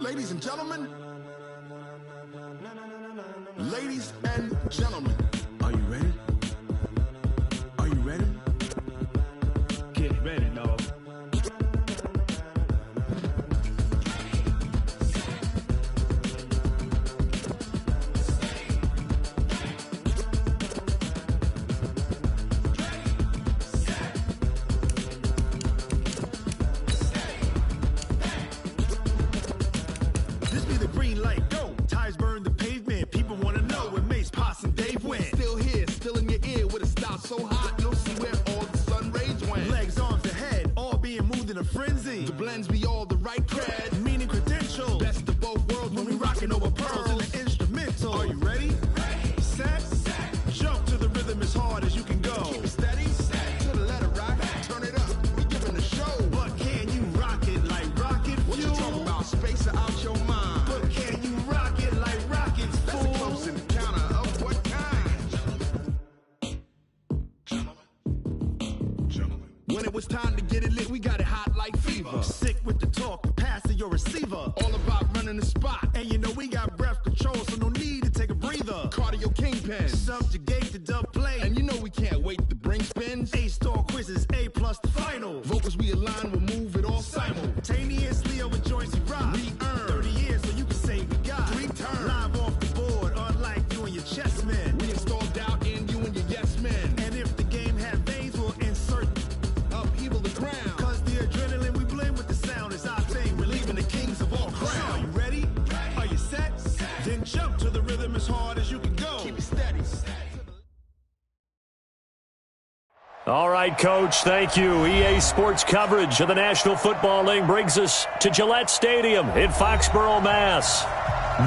Ladies and gentlemen, ladies and gentlemen, are you ready? Are you ready? Get ready, dog. This be the green light, go. Tires burn the pavement. People want to know where Mace, Potts, and Dave went. Still here, still in your ear with a style so hot, you'll see where all the sun rays went. Legs, arms, and head, all being moved in a frenzy. The blends be all the right cred, meaning credentials. Best of both worlds when we rockin' over pearls in the instrumental. Are you ready? Set, jump to the rhythm as hard as you can go. Keep it steady, to the letter rock, turn it up. We giving the show. But can you rock it like rocket fuel? What you talking about? Space or out your mind? But can you rock it like rockets, fool? That's a close encounter of what kind? Gentlemen. When it was time to get it lit, we got it hot like fever. Sick with the talk, pass to your receiver. All about running the spot. And you know we got breath control, so no need to take a breather. Cardio kingpin, subjugate the dub play. And you know we can't wait to bring spins. A-star quizzes, A+ the final. Vocals we align, we'll move it all simultaneously over joints we rock. We earn 30 years, so you can say we got 3 turns. Live off the board, unlike you and your chess men. We install doubt in you and your yes men. And if the game had veins, we'll insert upheaval the ground. Cause the adrenaline we blend with the sound is our thing. We're leaving the kings of all crowns. So are you ready? Are you set? Then jump to the rhythm as hard as you can go. Keep it steady. All right, Coach, thank you. EA Sports coverage of the National Football League brings us to Gillette Stadium in Foxborough, Mass.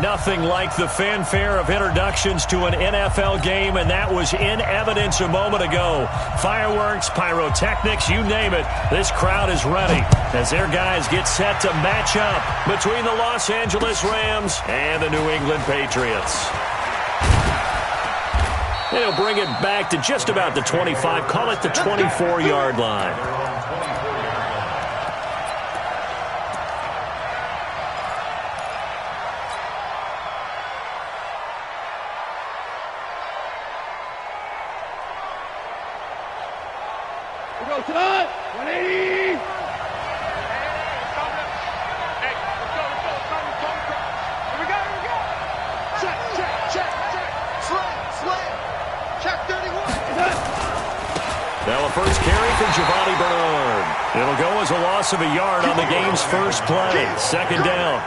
Nothing like the fanfare of introductions to an NFL game, and that was in evidence a moment ago. Fireworks, pyrotechnics, you name it. This crowd is ready as their guys get set to match up between the Los Angeles Rams and the New England Patriots. They'll bring it back to just about the 25, call it the 24-yard line. We go to the 180. Now a first carry for Giovanni Bernard. It'll go as a loss of a yard on the game's first play. Second down.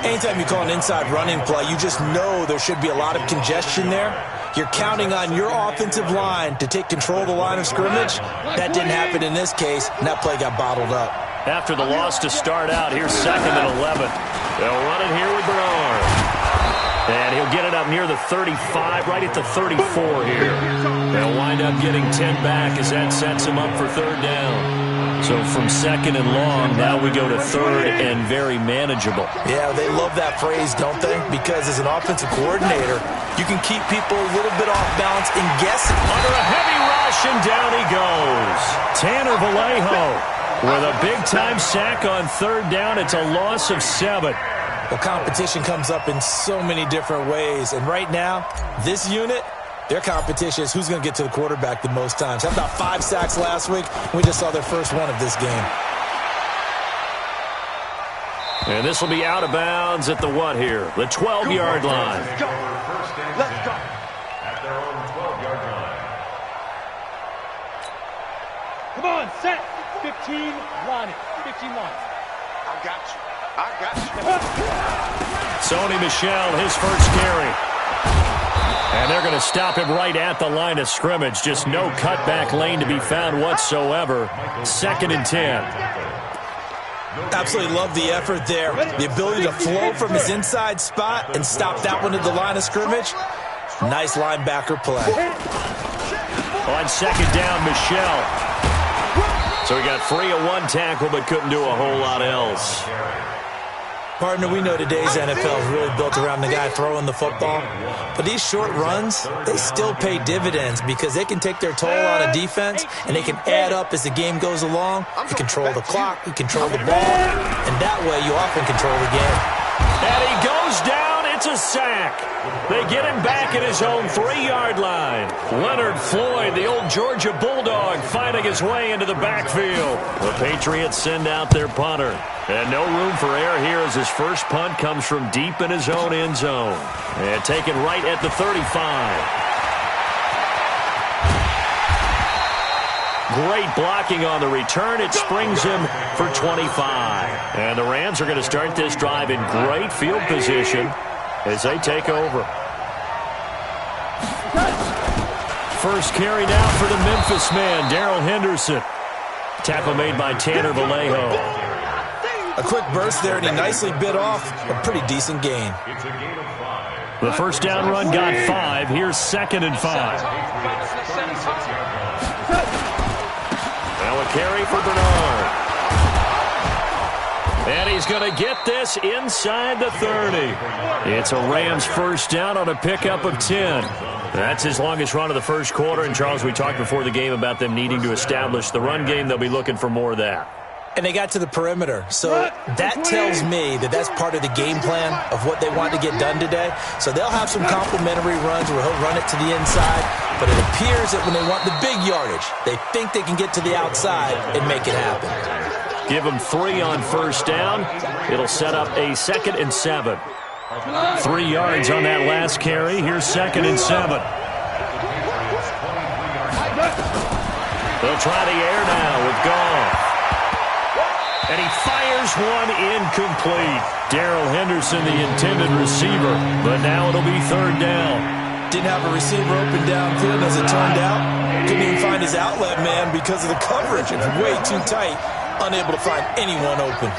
Anytime you call an inside running play, you just know there should be a lot of congestion there. You're counting on your offensive line to take control of the line of scrimmage. That didn't happen in this case, and that play got bottled up. After the loss to start out, here's 2nd and 11. They'll run it here with Bernard. And he'll get it up near the 35, right at the 34 here. They'll wind up getting 10 back as that sets him up for 3rd down. So from 2nd and long, now we go to 3rd and very manageable. Yeah, they love that phrase, don't they? Because as an offensive coordinator, you can keep people a little bit off balance and guessing. Under a heavy rush, and down he goes. Tanner Vallejo with a big-time sack on 3rd down. It's a loss of 7. Well, competition comes up in so many different ways. And right now, this unit, their competition is who's going to get to the quarterback the most times. How about 5 sacks last week? We just saw their first one of this game. And this will be out of bounds at the what here? The 12-yard line. Let's go. At their own 12-yard line. Come on, set. 15, line it. 15 lines. I got you. I got you. Sony Michel, his first carry. And they're going to stop him right at the line of scrimmage. Just no cutback lane to be found whatsoever. 2nd and 10. Absolutely love the effort there. The ability to flow from his inside spot and stop that one at the line of scrimmage. Nice linebacker play. On 2nd down, Michel. So he got free of 1 tackle but couldn't do a whole lot else. Partner, we know today's NFL is really built around the guy throwing the football. But these short runs, they still pay dividends because they can take their toll on a defense and they can add up as the game goes along. You control the clock, you control the ball, and that way you off and control the game. And he goes down. It's a sack. They get him back at his own 3-yard line. Leonard Floyd, the old Georgia Bulldog, fighting his way into the backfield. The Patriots send out their punter. And no room for error here as his first punt comes from deep in his own end zone. And taken right at the 35. Great blocking on the return. It springs him for 25. And the Rams are going to start this drive in great field position as they take over. First carry now for the Memphis man, Darrell Henderson. Tackle made by Tanner Vallejo. A quick burst there, and he nicely bit off a pretty decent gain. The first down run got 5. Here's 2nd and 5. Now a carry for Bernard. And he's going to get this inside the 30. It's a Rams first down on a pickup of 10. That's his longest run of the first quarter. And, Charles, we talked before the game about them needing to establish the run game. They'll be looking for more of that. And they got to the perimeter. So that tells me that that's part of the game plan of what they want to get done today. So they'll have some complimentary runs where he'll run it to the inside. But it appears that when they want the big yardage, they think they can get to the outside and make it happen. Give them 3 on first down. It'll set up a 2nd and 7. 3 yards on that last carry. Here's 2nd and 7. They'll try the air now with Goff. And he fires one incomplete. Darrell Henderson, the intended receiver. But now it'll be 3rd down. Didn't have a receiver open downfield as it turned out. Couldn't even find his outlet man because of the coverage. It was way too tight. Unable to find anyone open.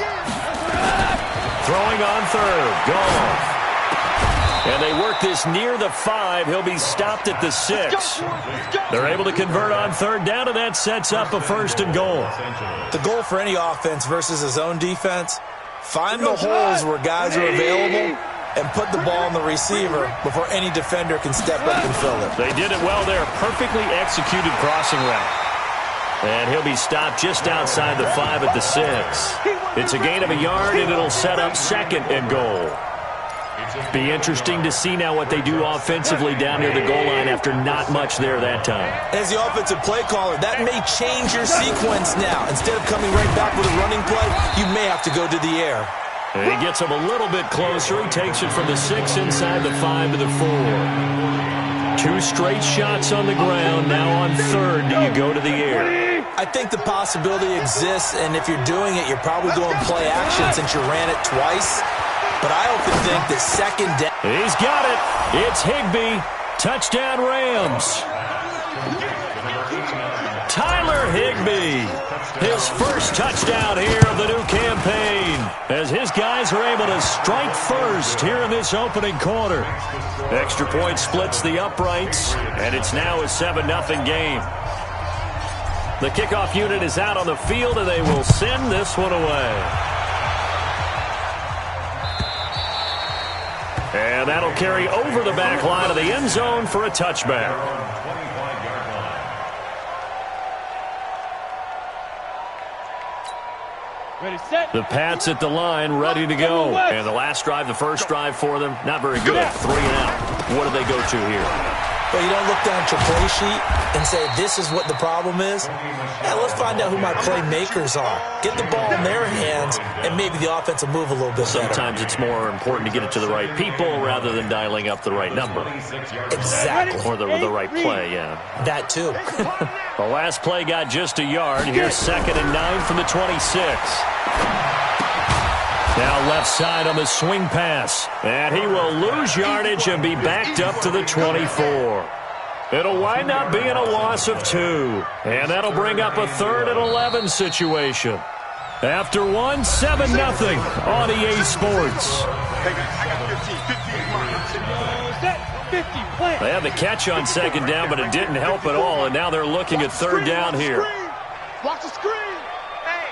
Throwing on 3rd. Goff. And they work this near the 5. He'll be stopped at the 6. They're able to convert on 3rd down, and that sets up a 1st and goal. The goal for any offense versus his own defense, find the holes where guys are available and put the ball on the receiver before any defender can step up and fill it. They did it well there. Perfectly executed crossing route. And he'll be stopped just outside the 5 at the 6. It's a gain of a yard, and it'll set up 2nd and goal. Be interesting to see now what they do offensively down near the goal line after not much there that time. As the offensive play caller, that may change your sequence now. Instead of coming right back with a running play, you may have to go to the air. And he gets him a little bit closer. He takes it from the 6 inside the 5 to the 4. 2 straight shots on the ground. Now on 3rd, do you go to the air? I think the possibility exists, and if you're doing it, you're probably going play action since you ran it twice. But I often think that 2nd down. He's got it. It's Higbee. Touchdown Rams. Tyler Higbee. His first touchdown here of the new campaign as his guys are able to strike first here in this opening quarter. Extra point splits the uprights, and it's now a 7-0 game. The kickoff unit is out on the field, and they will send this one away. And that'll carry over the back line of the end zone for a touchback. Ready, set. The Pats at the line, ready to go. And the last drive, the first drive for them, not very good. 3 and out. What do they go to here? But you don't look down at your play sheet and say, this is what the problem is. Now let's find out who my playmakers are. Get the ball in their hands, and maybe the offense will move a little bit better. Sometimes it's more important to get it to the right people rather than dialing up the right number. Exactly. Or the right play, yeah. That too. The last play got just a yard. Here's 2nd and 9 from the 26. Now left side on the swing pass. And he will lose yardage and be backed up to the 24. It'll wind up being a loss of 2. And that'll bring up a 3rd and 11 situation. After 1, 7-0 on EA Sports. They had the catch on 2nd down, but it didn't help at all. And now they're looking at 3rd down here. Watch the screen. Hey,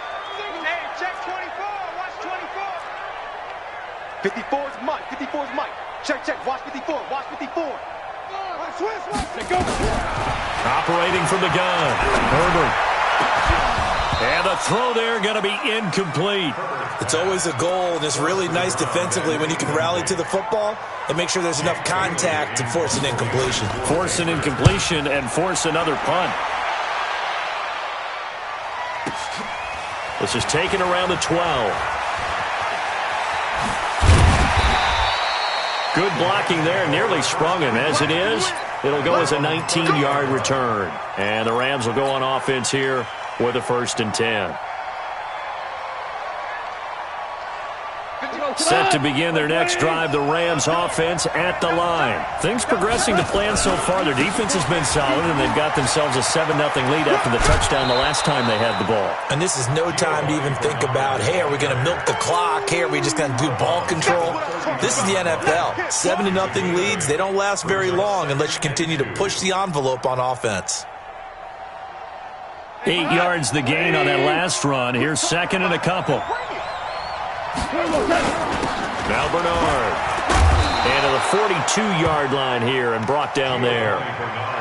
check 24. Watch 24. 54 is Mike. 54 is Mike. Check. Watch 54. Watch 54. Switch. Go. Operating from the gun. Herbert. And the throw there going to be incomplete. It's always a goal, and it's really nice defensively when you can rally to the football and make sure there's enough contact to force an incompletion. Force an incompletion and force another punt. This is taken around the 12. Good blocking there, nearly sprung him. As it is, it'll go as a 19-yard return. And the Rams will go on offense here with a 1st and 10. Set to begin their next drive, the Rams offense at the line. Things progressing to plan so far. Their defense has been solid, and they've got themselves a 7-0 lead after the touchdown the last time they had the ball. And this is no time to even think about, hey, are we going to milk the clock? Hey, are we just going to do ball control? This is the NFL. 7-0 leads, they don't last very long unless you continue to push the envelope on offense. 8 yards the gain on that last run. Here's 2nd and a couple. Now Bernard. And to the 42-yard line here and brought down there.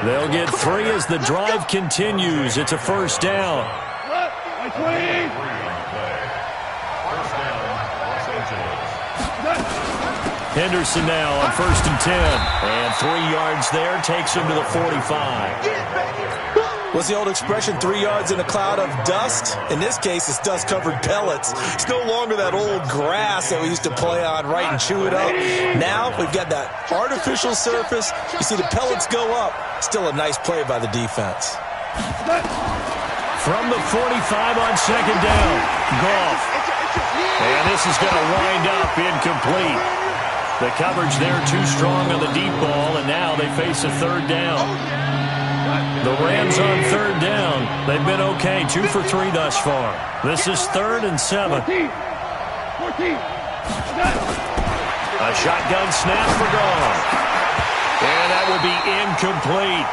They'll get 3 as the drive continues. It's a 1st down. Henderson now on 1st and 10. And 3 yards there takes him to the 45. What's the old expression, 3 yards in a cloud of dust? In this case, it's dust-covered pellets. It's no longer that old grass that we used to play on, right, and chew it up. Now we've got that artificial surface. You see the pellets go up. Still a nice play by the defense. From the 45 on 2nd down, Goff. And this is going to wind up incomplete. The coverage there too strong on the deep ball, and now they face a 3rd down. The Rams on 3rd down. They've been okay, 2 for 3 thus far. This is 3rd and 7. A shotgun snap for Goff. And that will be incomplete.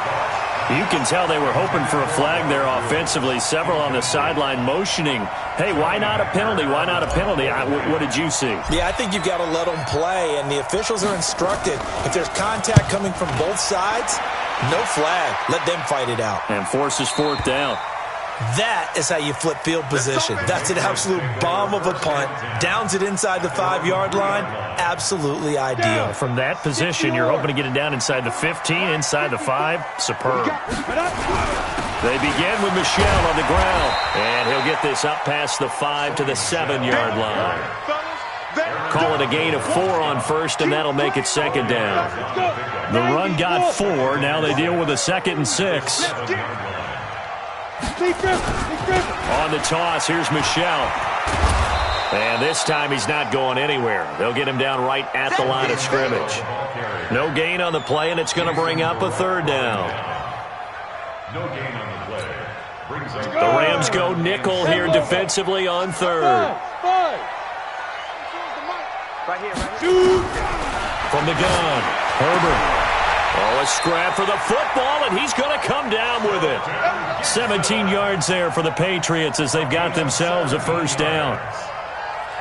You can tell they were hoping for a flag there offensively. Several on the sideline motioning, hey, why not a penalty? Why not a penalty? What did you see? Yeah, I think you've got to let them play, and the officials are instructed. If there's contact coming from both sides, no flag. Let them fight it out. And forces 4th down. That is how you flip field position. That's an absolute bomb of a punt. Downs it inside the 5-yard line. Absolutely ideal. From that position, you're hoping to get it down inside the 15, inside the 5. Superb. They begin with Michel on the ground. And he'll get this up past the 5 to the 7-yard line. Call it a gain of 4 on 1st, and that'll make it 2nd down. The run got 4. Now they deal with a 2nd and 6. On the toss, here's Michel. And this time he's not going anywhere. They'll get him down right at the line of scrimmage. No gain on the play, and it's going to bring up a 3rd down. The Rams go nickel here defensively on 3rd. From the gun, Herbert. Oh, a scrap for the football, and he's going to come down with it. 17 yards there for the Patriots as they've got themselves a 1st down.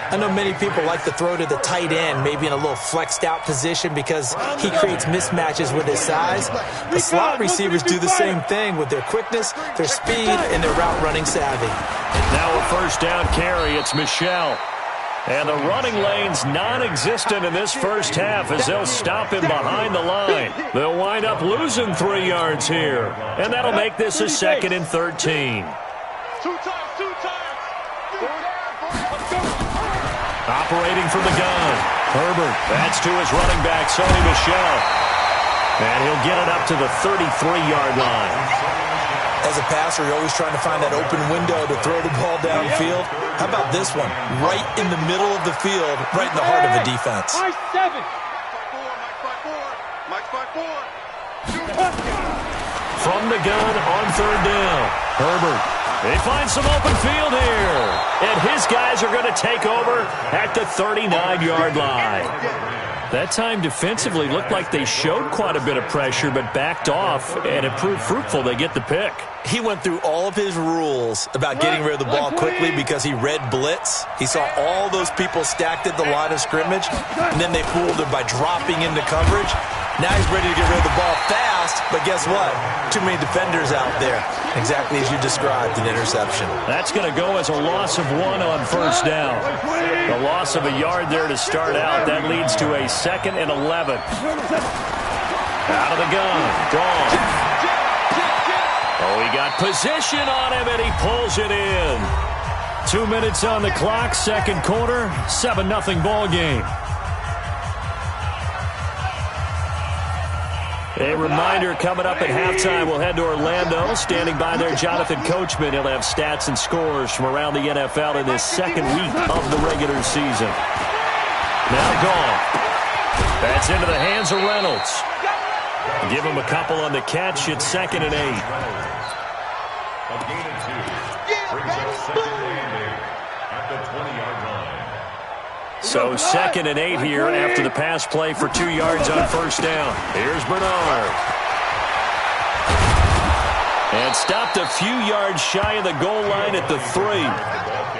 I know many people like to throw to the tight end, maybe in a little flexed out position because he creates mismatches with his size. The slot receivers do the same thing with their quickness, their speed, and their route running savvy. Now a 1st down carry. It's Michel. And the running lane's non-existent in this 1st half as they'll stop him behind the line. They'll wind up losing 3 yards here. And that'll make this a 2nd and 13. Operating from the gun, Herbert. That's to his running back, Sony Michel. And he'll get it up to the 33-yard line. As a passer, you're always trying to find that open window to throw the ball downfield. How about this one? Right in the middle of the field, right in the heart of the defense. From the gun on 3rd down, Herbert. They find some open field here. And his guys are going to take over at the 39-yard line. That time defensively looked like they showed quite a bit of pressure but backed off, and it proved fruitful. They get the pick. He went through all of his rules about getting rid of the ball quickly because he read blitz. He saw all those people stacked at the line of scrimmage, and then they fooled him by dropping into coverage. Now he's ready to get rid of the ball fast, but guess what? Too many defenders out there. Exactly as you described, an interception. That's going to go as a loss of 1 on first down. The loss of a yard there to start out. That leads to a 2nd and 11. Out of the gun. Gone. Oh, he got position on him, and he pulls it in. 2 minutes on the clock, second quarter, 7-0 ball game. A reminder, coming up at halftime, we'll head to Orlando. Standing by there, Jonathan Coachman. He'll have stats and scores from around the NFL in this second week of the regular season. Now gone. That's into the hands of Reynolds. Give him a couple on the catch. It's 2nd and 8. A gain of 2. Brings up 2nd and 8 at the 20-yard line. So 2nd and 8 here after the pass play for 2 yards on first down. Here's Bernard. And stopped a few yards shy of the goal line at the 3.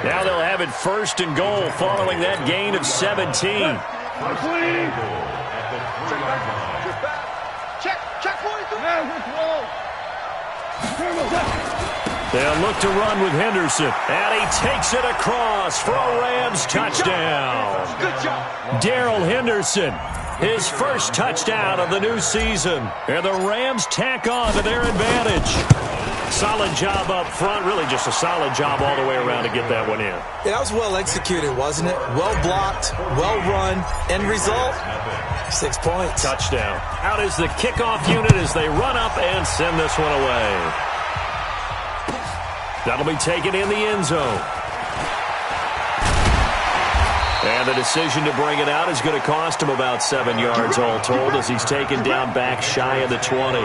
Now they'll have it 1st and goal following that gain of 17. They'll look to run with Henderson. And he takes it across for a Rams touchdown. Darrell Henderson, his first touchdown of the new season. And the Rams tack on to their advantage. Solid job up front. Really just a solid job all the way around to get that one in. Yeah, that was well executed, wasn't it? Well blocked, well run. End result, 6 points. Touchdown. Out is the kickoff unit as they run up and send this one away. That'll be taken in the end zone. And the decision to bring it out is going to cost him about 7 yards all told as he's taken down back shy of the 20.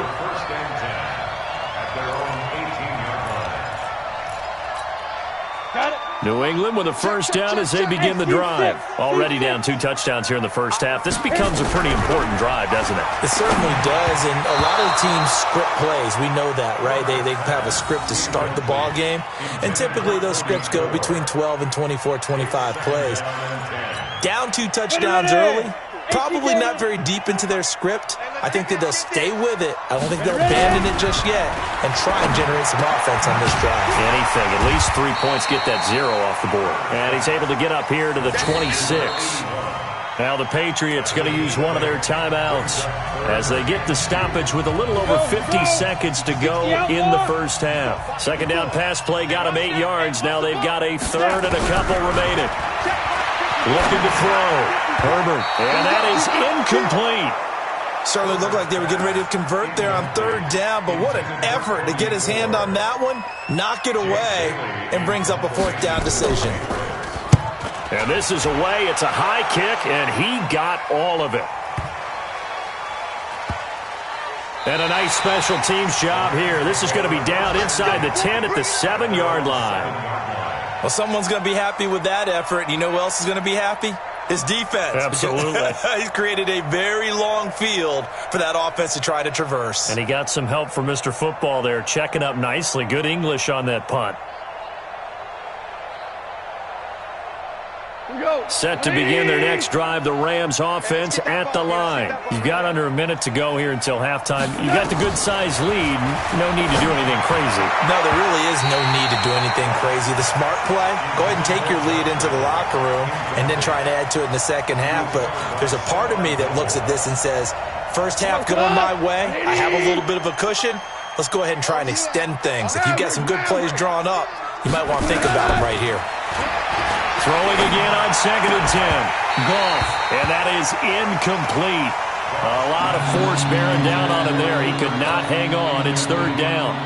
New England with a first down as they begin the drive. Already down 2 touchdowns here in the first half. This becomes a pretty important drive, doesn't it? It certainly does, and a lot of the teams script plays. We know that, right? They have a script to start the ball game, and typically those scripts go between 12 and 24, 25 plays. Down 2 touchdowns early, probably not very deep into their script. I think that they'll stay with it. I don't think they'll abandon it just yet and try and generate some offense on this drive. Anything. At least 3 points, get that 0 off the board. And he's able to get up here to the 26. Now the Patriots going to use one of their timeouts as they get the stoppage with a little over 50 seconds to go in the first half. Second down pass play got them 8 yards. Now they've got a third and a couple remaining. Looking to throw. Herbert. And that is incomplete. Certainly looked like they were getting ready to convert there on third down, but what an effort to get his hand on that one, knock it away, and brings up a 4th down decision. And this is away. It's a high kick, and he got all of it. And a nice special teams job here. This is going to be down inside the 10 at the 7-yard line. Well, someone's going to be happy with that effort. You know who else is going to be happy? His defense. Absolutely. He's created a very long field for that offense to try to traverse. And he got some help from Mr. Football there, checking up nicely. Good English on that punt. Set to begin their next drive, the Rams offense at the line. You've got under a minute to go here until halftime. You've got the good-sized lead. No need to do anything crazy. No, there really is no need to do anything crazy. The smart play, go ahead and take your lead into the locker room and then try and add to it in the second half. But there's a part of me that looks at this and says, first half going my way. I have a little bit of a cushion. Let's go ahead and try and extend things. If you've got some good plays drawn up, you might want to think about them right here. Throwing again on 2nd and 10. Goff, and that is incomplete. A lot of force bearing down on him there. He could not hang on. It's 3rd down.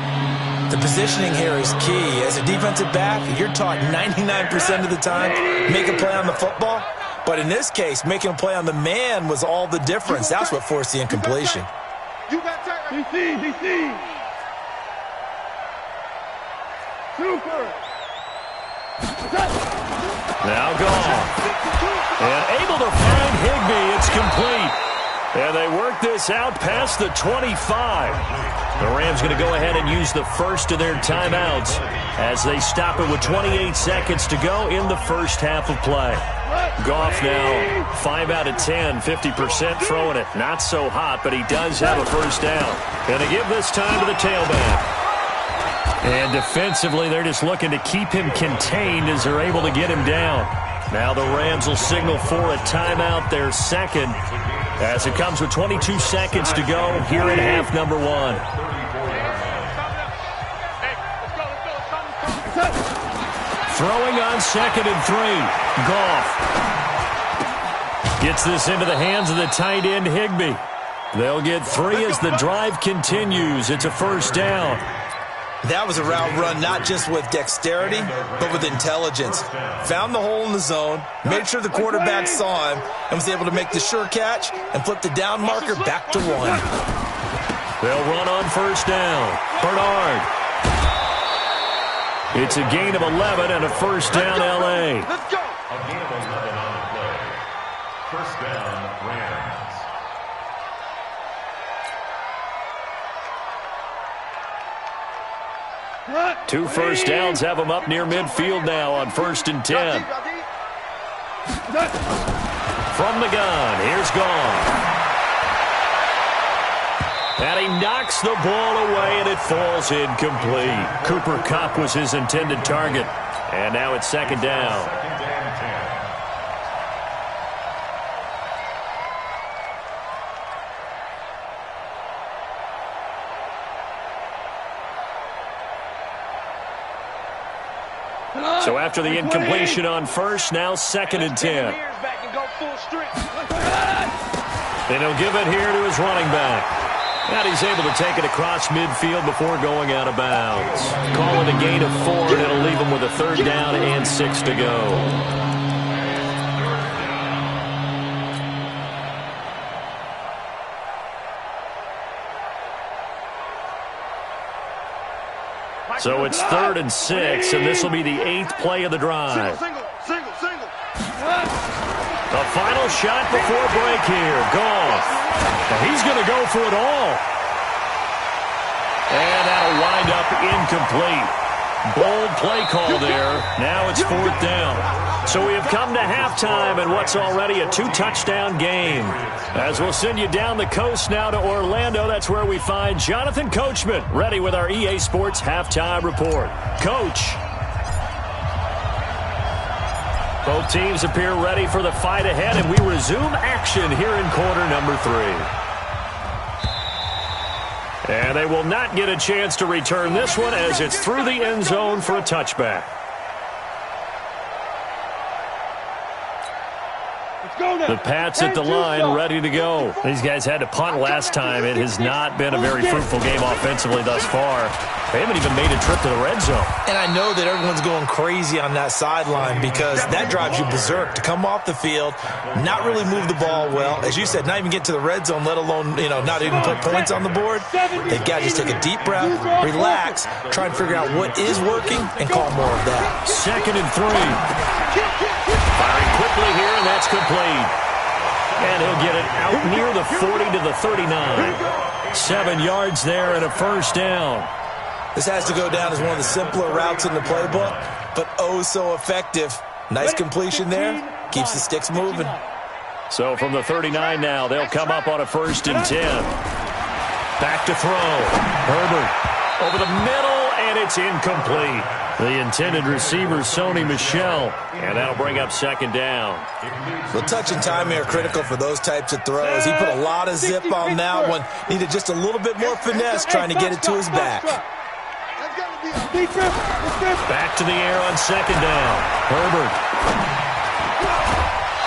The positioning here is key. As a defensive back, you're taught 99% of the time, make a play on the football. But in this case, making a play on the man was all the difference. That's what forced the incompletion. DC. Super. Now Goff. And able to find Higbee. It's complete. And they work this out past the 25. The Rams going to go ahead and use the first of their timeouts as they stop it with 28 seconds to go in the first half of play. Goff now 5 out of 10, 50% throwing it. Not so hot, but he does have a first down. Going to give this time to the tailback. And defensively, they're just looking to keep him contained as they're able to get him down. Now the Rams will signal for a timeout, their second, as it comes with 22 seconds to go here in half number 1. Throwing on 2nd and 3. Goff gets this into the hands of the tight end, Higbee. They'll get 3 as the drive continues. It's a first down. That was a route run not just with dexterity, but with intelligence. Found the hole in the zone, made sure the quarterback saw him, and was able to make the sure catch and flip the down marker back to 1. They'll run on first down. Bernard. It's a gain of 11 and a first down, L.A. Let's go. A gain of 11 on the play. First down, Rams. 2 first downs have them up near midfield now on 1st and 10. From the gun, here's Goff. And he knocks the ball away, and it falls incomplete. Cooper Kupp was his intended target. And now it's 2nd down. So after the incompletion on first, now 2nd and 10. And he'll give it here to his running back. And he's able to take it across midfield before going out of bounds. Call it a gain of 4, and it'll leave him with a 3rd down and 6 to go. So it's 3rd and 6, and this will be the 8th play of the drive. Single. The final shot before break here. Goff. And he's going to go for it all. And that'll wind up incomplete. Bold play call there. Now it's 4th down. So we have come to halftime in what's already a 2-touchdown game. As we'll send you down the coast now to Orlando, that's where we find Jonathan Coachman ready with our EA Sports Halftime Report. Coach. Both teams appear ready for the fight ahead, and we resume action here in quarter number 3. And they will not get a chance to return this one as it's through the end zone for a touchback. The Pats at the line, ready to go. These guys had to punt last time. It has not been a very fruitful game offensively thus far. They haven't even made a trip to the red zone. And I know that everyone's going crazy on that sideline because that drives you berserk to come off the field, not really move the ball well. As you said, not even get to the red zone, let alone, not even put points on the board. They've got to just take a deep breath, relax, try and figure out what is working, and call more of that. 2nd and 3. Firing quickly here, and that's complete. And he'll get it out near the 40 to the 39. 7 yards there and a first down. This has to go down as one of the simpler routes in the playbook, but oh so effective. Nice completion there. Keeps the sticks moving. So from the 39 now, they'll come up on a 1st and 10. Back to throw. Herbert over the middle, and it's incomplete. The intended receiver, Sony Michel, and that'll bring up 2nd down. The touch and timing are critical for those types of throws. He put a lot of zip on that one. Needed just a little bit more finesse trying to get it to his back. Back to the air on 2nd down. Herbert.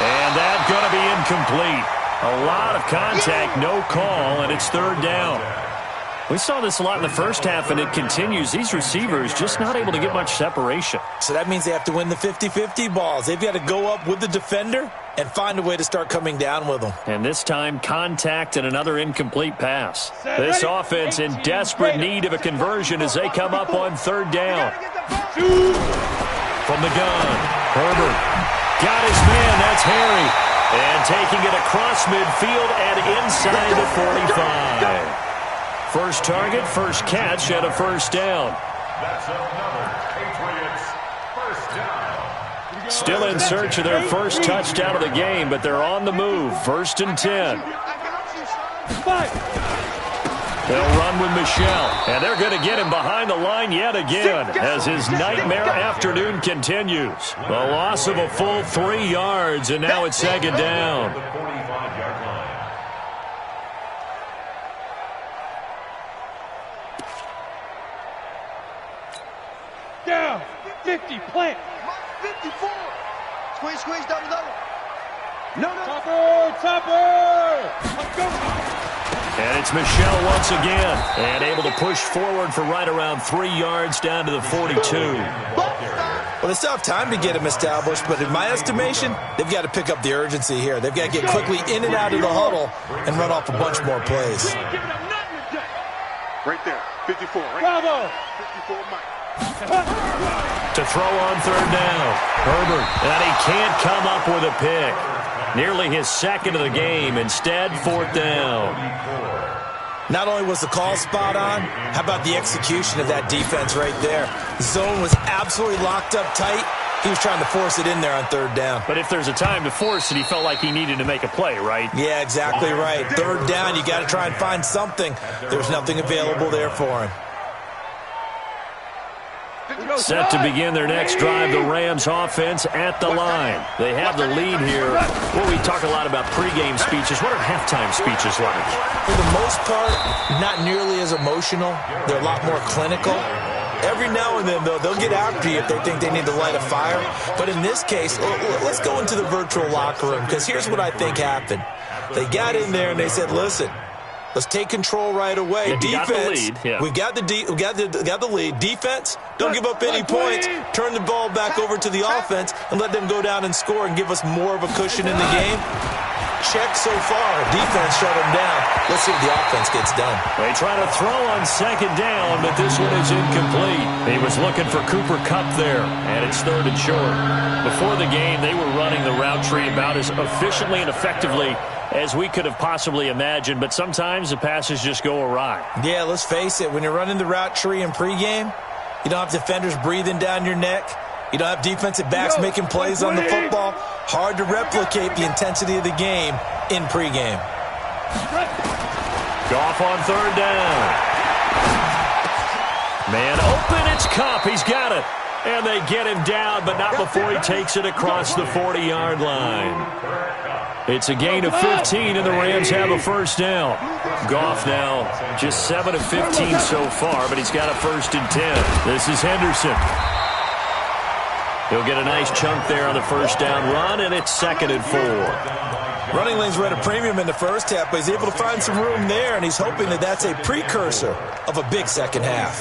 And that's going to be incomplete. A lot of contact, no call, and it's 3rd down. We saw this a lot in the first half, and it continues. These receivers just not able to get much separation. So that means they have to win the 50-50 balls. They've got to go up with the defender and find a way to start coming down with them. And this time, contact and another incomplete pass. This offense in desperate need of a conversion as they come up on 3rd down. From the gun, Herbert got his man. That's Harry. And taking it across midfield and inside the 45. First target, first catch, and a first down. That's another Patriots first down. Still in search of their first touchdown of the game, but they're on the move. 1st and 10. They'll run with Michel, and they're going to get him behind the line yet again as his nightmare afternoon continues. A loss of a full 3 yards, and now it's 2nd down. The 45-yard line. Down. 50. Plant. 54. Squeeze down the middle. No. Topper. Let's go. And it's Michel once again, and able to push forward for right around 3 yards down to the 42. Well, they still have time to get him established, but in my estimation, they've got to pick up the urgency here. They've got to get quickly in and out of the huddle and run off a bunch more plays. Right there. 54. Right. Bravo. 54, Mike. To throw on 3rd down. Herbert, and he can't come up with a pick. Nearly his 2nd of the game. Instead, 4th down. Not only was the call spot on, how about the execution of that defense right there? The zone was absolutely locked up tight. He was trying to force it in there on 3rd down. But if there's a time to force it, he felt like he needed to make a play, right? Yeah, exactly right. 3rd down, you got to try and find something. There's nothing available there for him. Set to begin their next drive, the Rams offense at the line. They have the lead here. Well, we talk a lot about pregame speeches. What are halftime speeches like? For the most part, not nearly as emotional. They're a lot more clinical. Every now and then, though, they'll get after you if they think they need to light a fire. But in this case, let's go into the virtual locker room, because here's what I think happened. They got in there and they said, listen, let's take control right away. Yeah, defense, we got the lead. Defense, don't give up any points. Turn the ball back over to the offense and let them go down and score and give us more of a cushion in the game. Check so far. Defense shut them down. Let's see if the offense gets done. They try to throw on 2nd down, but this one is incomplete. He was looking for Cooper Kupp there, and it's 3rd and short. Before the game, they were running the route tree about as efficiently and effectively as we could have possibly imagined, but sometimes the passes just go awry. Yeah, let's face it. When you're running the route tree in pregame, you don't have defenders breathing down your neck. You don't have defensive backs making plays on the football. Hard to replicate the intensity of the game in pregame. Goff on 3rd down. Man open, it's Kupp. He's got it. And they get him down, but not before he takes it across the 40-yard line. It's a gain of 15, and the Rams have a 1st down. Goff now just 7 of 15 so far, but he's got a 1st and 10. This is Henderson. He'll get a nice chunk there on the 1st down run, and it's 2nd and 4. Running lanes were at a premium in the first half, but he's able to find some room there, and he's hoping that that's a precursor of a big second half.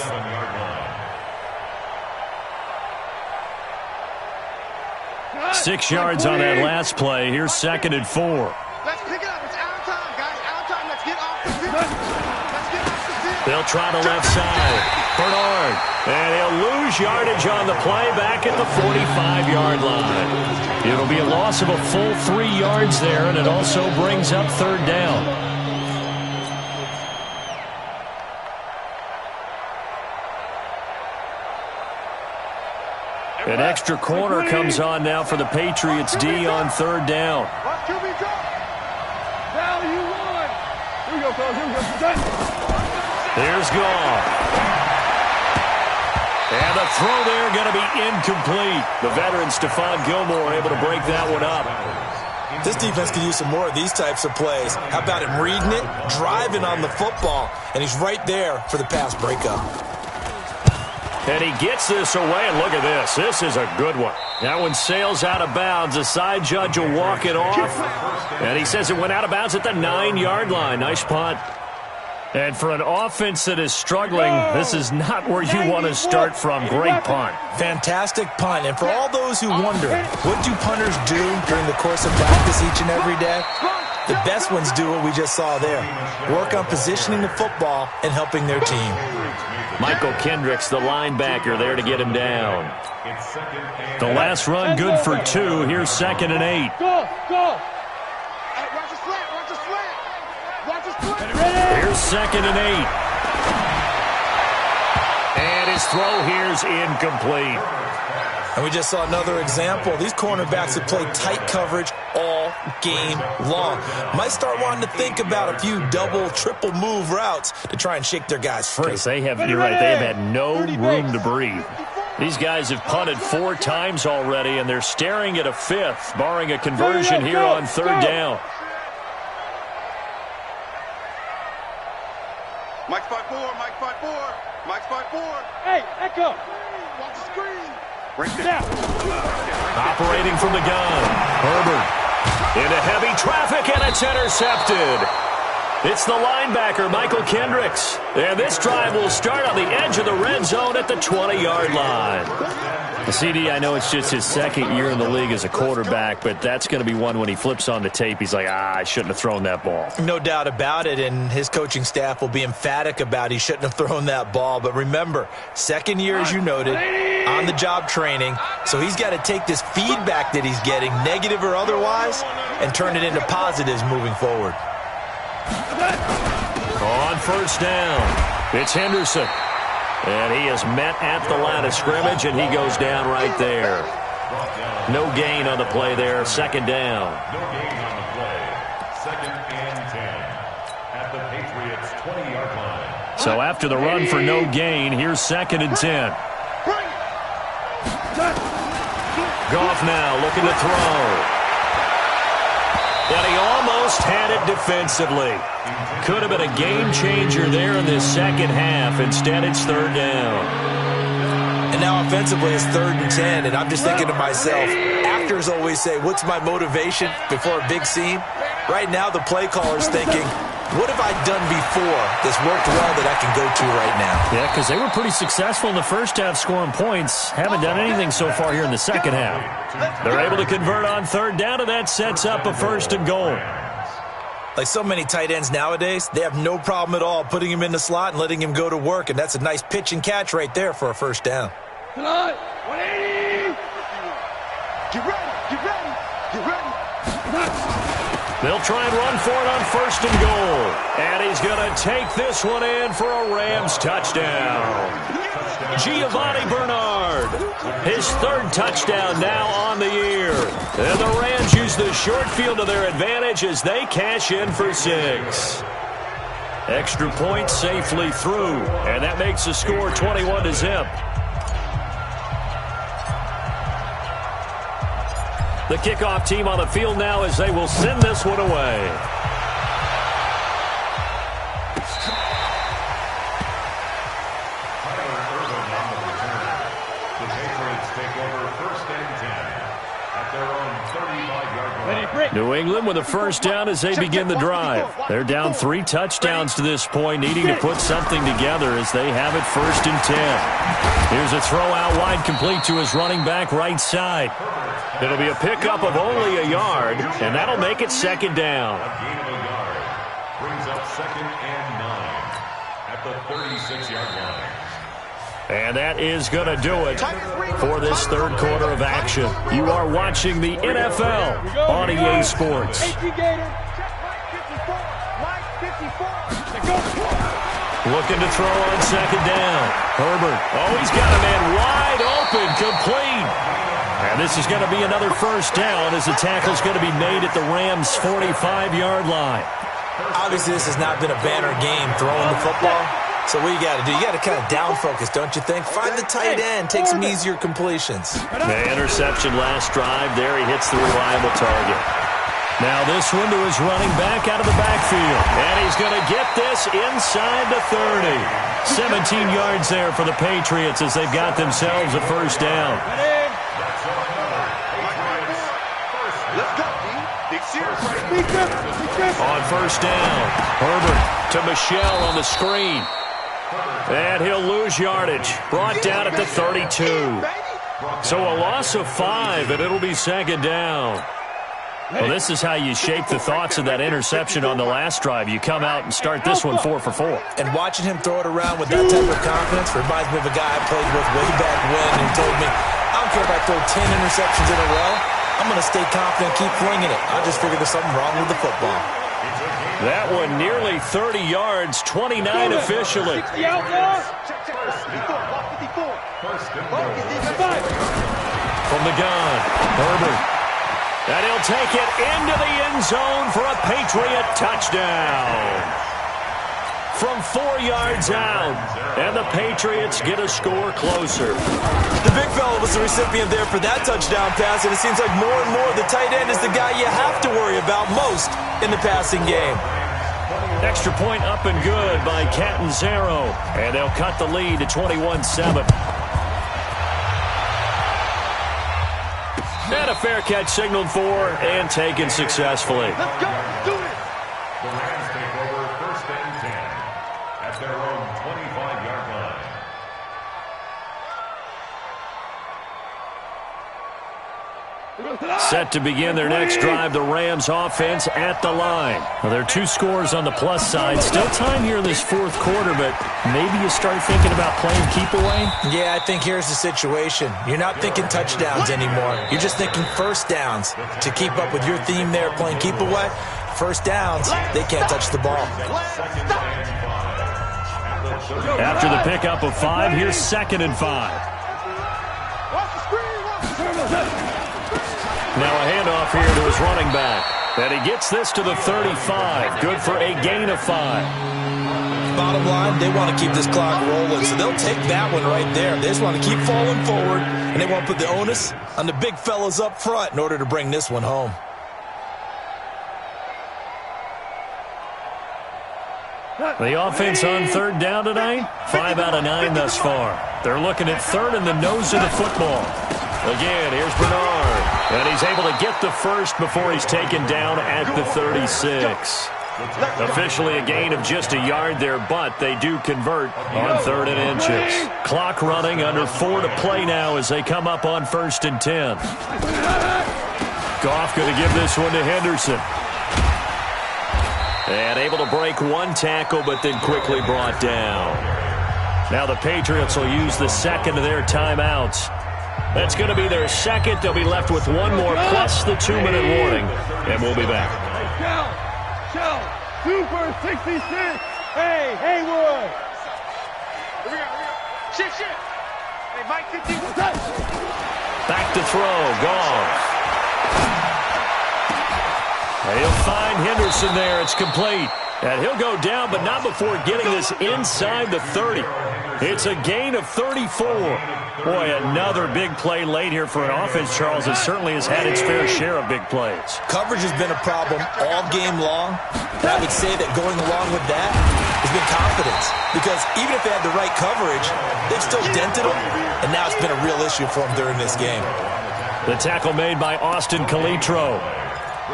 6 yards on that last play. Here's 2nd and 4. Let's pick it up. It's our time, guys. Our time. Let's get off the field. Let's get off the field. They'll try the left side. Bernard. And he'll lose yardage on the play back at the 45-yard line. It'll be a loss of a full 3 yards there, and it also brings up 3rd down. An extra corner comes on now for the Patriots D on 3rd down. Here we go, fellas. Here we go. Here's Goff. And the throw there going to be incomplete. The veteran Stephon Gilmore able to break that one up. This defense could use some more of these types of plays. How about him reading it, driving on the football, and he's right there for the pass breakup. And he gets this away, and look at this. This is a good one. That one sails out of bounds. The side judge will walk it off. And he says it went out of bounds at the 9-yard line. Nice punt. And for an offense that is struggling, this is not where you want to start from. Great punt. Fantastic punt. And for all those who wonder, what do punters do during the course of practice each and every day? The best ones do what we just saw there. Work on positioning the football and helping their team. Michael Kendricks, the linebacker, there to get him down. The last run good for 2. Here's 2nd and 8. Go, go. the slant. Watch the slant. Here's 2nd and 8. And his throw here's incomplete. And we just saw another example. These cornerbacks have played tight coverage all game long. Might start wanting to think about a few double, triple move routes to try and shake their guys free. Because you're right, they have had no room to breathe. These guys have punted 4 times already, and they're staring at a 5th, barring a conversion here on 3rd down. Mike's 5-4, Mike's 5-4, Mike's 5-4. Hey, Echo. Watch the screen. Operating from the gun, Herbert into heavy traffic, and it's intercepted. It's the linebacker, Michael Kendricks. And this drive will start on the edge of the red zone at the 20-yard line. The CD, I know it's just his 2nd year in the league as a quarterback, but that's going to be one when he flips on the tape, he's like, I shouldn't have thrown that ball. No doubt about it, and his coaching staff will be emphatic about he shouldn't have thrown that ball. But remember, 2nd year, as you noted, on-the-job training, so he's got to take this feedback that he's getting, negative or otherwise, and turn it into positives moving forward. On 1st down, it's Henderson. And he is met at the line of scrimmage, and he goes down right there. No gain on the play there, 2nd down. No gain on the play. 2nd and 10 at the Patriots' 20-yard line. So after the run for no gain, here's 2nd and 10. Goff now looking to throw. And he almost had it defensively. Could have been a game changer there in this 2nd half. Instead, it's 3rd down. And now offensively, it's 3rd and 10. And I'm just thinking to myself, actors always say, what's my motivation before a big scene? Right now, the play caller's thinking, what have I done before that's worked well that I can go to right now? Yeah, because they were pretty successful in the 1st half scoring points. Haven't done anything so far here in the 2nd half. They're able to convert on 3rd down, and that sets up a 1st and goal. Like so many tight ends nowadays, they have no problem at all putting him in the slot and letting him go to work. And that's a nice pitch and catch right there for a 1st down. 180. Get ready, get ready, get ready. They'll try and run for it on 1st and goal. And he's going to take this one in for a Rams touchdown. Giovanni Bernard, his 3rd touchdown now on the year. And the Rams use the short field to their advantage as they cash in for 6. Extra point safely through, and that makes the score 21-0. The kickoff team on the field now as they will send this one away. New England with a 1st down as they begin the drive. They're down 3 touchdowns to this point, needing to put something together as they have it 1st and 10. Here's a throw out wide, complete to his running back right side. It'll be a pickup of only a yard, and that'll make it 2nd down. A gain of a yard brings up 2nd and 9 at the 36-yard line. And that is going to do it for this 3rd quarter of action. You are watching the NFL on EA Sports. Looking to throw on 2nd down. Herbert. Oh, he's got a man wide open, complete. And this is going to be another 1st down as the tackle's going to be made at the Rams' 45-yard line. Obviously, this has not been a banner game throwing the football. So what you got to do, you got to kind of down focus, don't you think? Find the tight end, take some easier completions. The interception last drive there, he hits the reliable target. Now this one to his running back out of the backfield. And he's going to get this inside the 30. 17 yards there for the Patriots as they've got themselves a 1st down. Let's go, On 1st down, Herbert to Michelle on the screen. And he'll lose yardage. Brought down at the 32. So a loss of 5, and it'll be 2nd down. Well, this is how you shape the thoughts of that interception on the last drive. You come out and start this one 4 for 4. And watching him throw it around with that type of confidence reminds me of a guy I played with way back when who told me, I don't care if I throw 10 interceptions in a row. I'm going to stay confident and keep flinging it. I just figured there's something wrong with the football. That one nearly 30 yards, 29 officially. 60 outlaw. From the gun, Herbert. And he'll take it into the end zone for a Patriot touchdown. From 4 yards out, and the Patriots get a score closer. The big fella was the recipient there for that touchdown pass, and it seems like more and more the tight end is the guy you have to worry about most in the passing game. Extra point up and good by Catanzaro, and they'll cut the lead to 21-7. And a fair catch signaled for and taken successfully. Let's go. Do it. The Rams take over 1st and 10 at their own 25-yard line. Set to begin their next drive, the Rams offense at the line. Well, there are 2 scores on the plus side. Still time here in this 4th quarter, but maybe you start thinking about playing keep away? Yeah, I think here's the situation. You're not thinking touchdowns anymore. You're just thinking first downs. To keep up with your theme there, playing keep away, first downs, they can't touch the ball. After the pickup of 5, here's 2nd and 5. Now a handoff here to his running back. And he gets this to the 35. Good for a gain of 5. Bottom line, they want to keep this clock rolling, so they'll take that one right there. They just want to keep falling forward, and they want to put the onus on the big fellas up front in order to bring this one home. The offense on 3rd down tonight, 5 out of 9 thus far. They're looking at 3rd in the nose of the football. Again, here's Bernard. And he's able to get the first before he's taken down at the 36. Officially a gain of just a yard there, but they do convert on 3rd and inches. Clock running, under 4 to play now as they come up on 1st and 10. Goff going to give this one to Henderson. And able to break 1 tackle, but then quickly brought down. Now the Patriots will use the 2nd of their timeouts. That's going to be their 2nd. They'll be left with 1 more plus the 2-minute warning. And we'll be back. Shell. Super 66. Hey, Haywood. Here we go. Shit. Hey, Mike 15. Back to throw. Goff. He'll find Henderson there. It's complete. And he'll go down, but not before getting this inside the 30. It's a gain of 34. Boy, another big play late here for an offense, Charles, that certainly has had its fair share of big plays. Coverage has been a problem all game long. And I would say that going along with that has been confidence. Because even if they had the right coverage, they've still dented them. And now it's been a real issue for them during this game. The tackle made by Austin Calitro.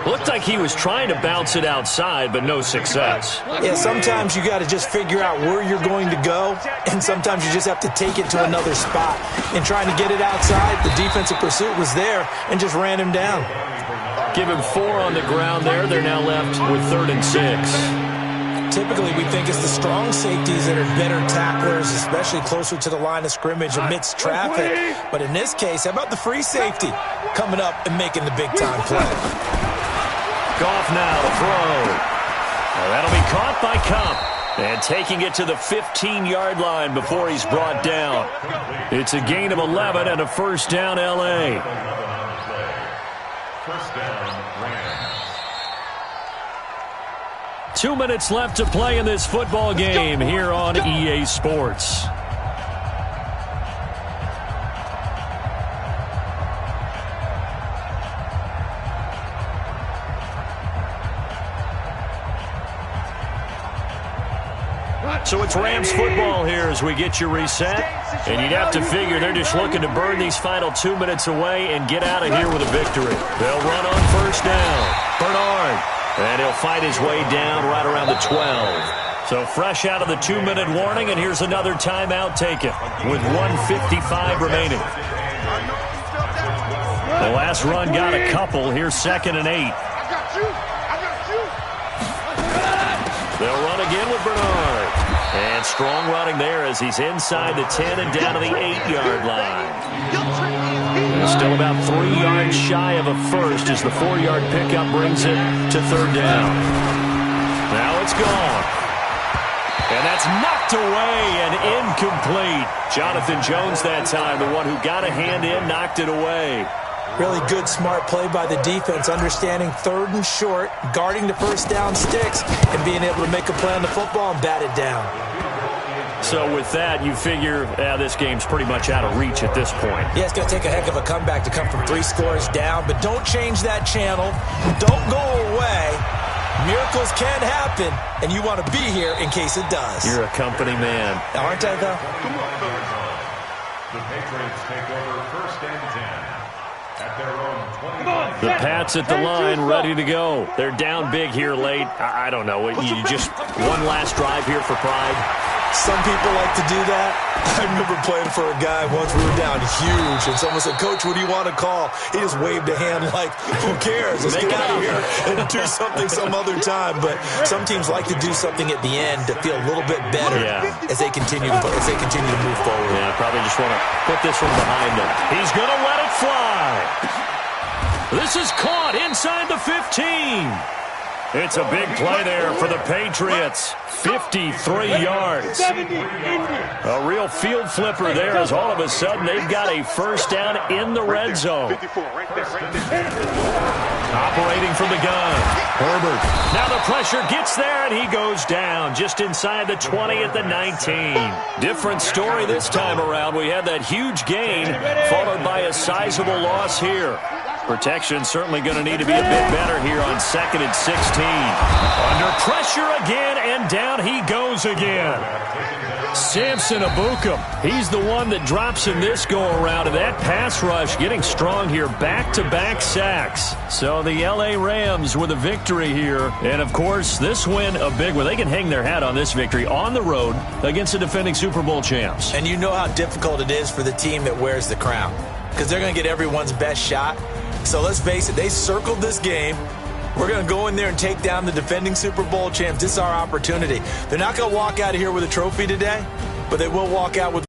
Looked like he was trying to bounce it outside, but no success. Yeah, sometimes you got to just figure out where you're going to go, and sometimes you just have to take it to another spot. In trying to get it outside, the defensive pursuit was there and just ran him down. Give him 4 on the ground there. They're now left with 3rd and 6. Typically, we think it's the strong safeties that are better tacklers, especially closer to the line of scrimmage amidst traffic. But in this case, how about the free safety coming up and making the big-time play? Goff now to throw. Well, that'll be caught by Kupp. And taking it to the 15-yard line before he's brought down. It's a gain of 11 and a 1st down, L.A. 1st down, Rams. 2 minutes left to play in this football game here on EA Sports. So it's Rams football here as we get you reset. And you'd have to figure they're just looking to burn these final 2 minutes away and get out of here with a victory. They'll run on 1st down. Bernard. And he'll fight his way down right around the 12. So fresh out of the 2-minute warning, and here's another timeout taken with 1:55 remaining. The last run got a couple. Here's 2nd and 8. They'll run again with Bernard. And strong running there as he's inside the 10 and down to the 8-yard line. And still about 3 yards shy of a first as the 4-yard pickup brings it to 3rd down. Now it's gone. And that's knocked away and incomplete. Jonathan Jones that time, the one who got a hand in, knocked it away. Really good, smart play by the defense, understanding 3rd and short, guarding the first down sticks, and being able to make a play on the football and bat it down. So with that, you figure this game's pretty much out of reach at this point. Yeah, it's going to take a heck of a comeback to come from 3 scores down, but don't change that channel. Don't go away. Miracles can happen, and you want to be here in case it does. You're a company man. Aren't I, though? The Patriots take over 1st and 10. At their own 20. The Pats at the line, ready to go. They're down big here late. I don't know. You just one last drive here for pride. Some people like to do that. I remember playing for a guy once. We were down huge, and someone said, "Coach, what do you want to call?" He just waved a hand like, "Who cares? Let's get out of here and do something some other time." But some teams like to do something at the end to feel a little bit better as they continue to move forward. Yeah, probably just want to put this one behind them. He's going to let it fly. This is caught inside the 15. It's a big play there for the Patriots. 53 yards. A real field flipper there as all of a sudden they've got a first down in the red zone. Operating from the gun. Herbert. Now the pressure gets there and he goes down just inside the 20 at the 19. Different story this time around. We had that huge gain followed by a sizable loss here. Protection certainly going to need to be a bit better here on 2nd and 16. Under pressure again, and down he goes again. Samson Ebukam, he's the one that drops in this go-around, and that pass rush getting strong here, back-to-back sacks. So the L.A. Rams with a victory here, and of course, this win a big one. They can hang their hat on this victory on the road against the defending Super Bowl champs. And you know how difficult it is for the team that wears the crown, because they're going to get everyone's best shot. So let's face it, they circled this game. We're going to go in there and take down the defending Super Bowl champs. This is our opportunity. They're not going to walk out of here with a trophy today, but they will walk out with